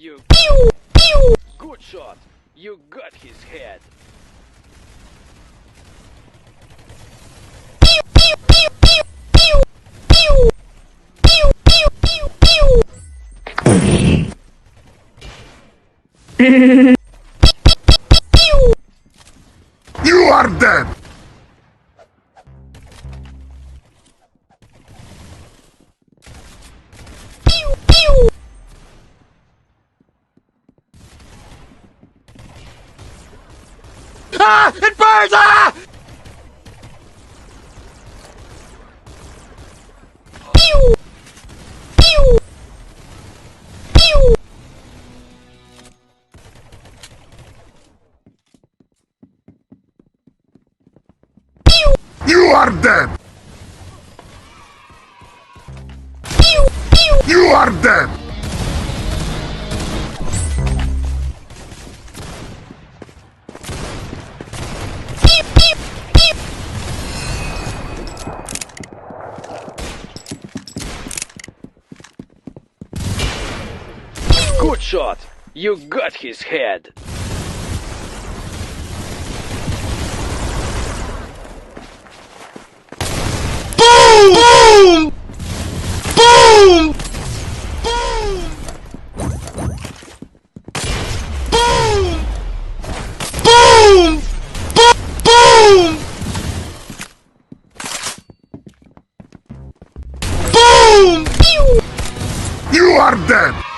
You good shot. You got his head. You are dead! Ah! It burns! Ah! You are dead! You are dead! Good shot. You got his head. Boom! Boom! Boom! Boom! Boom! Boom! You are dead!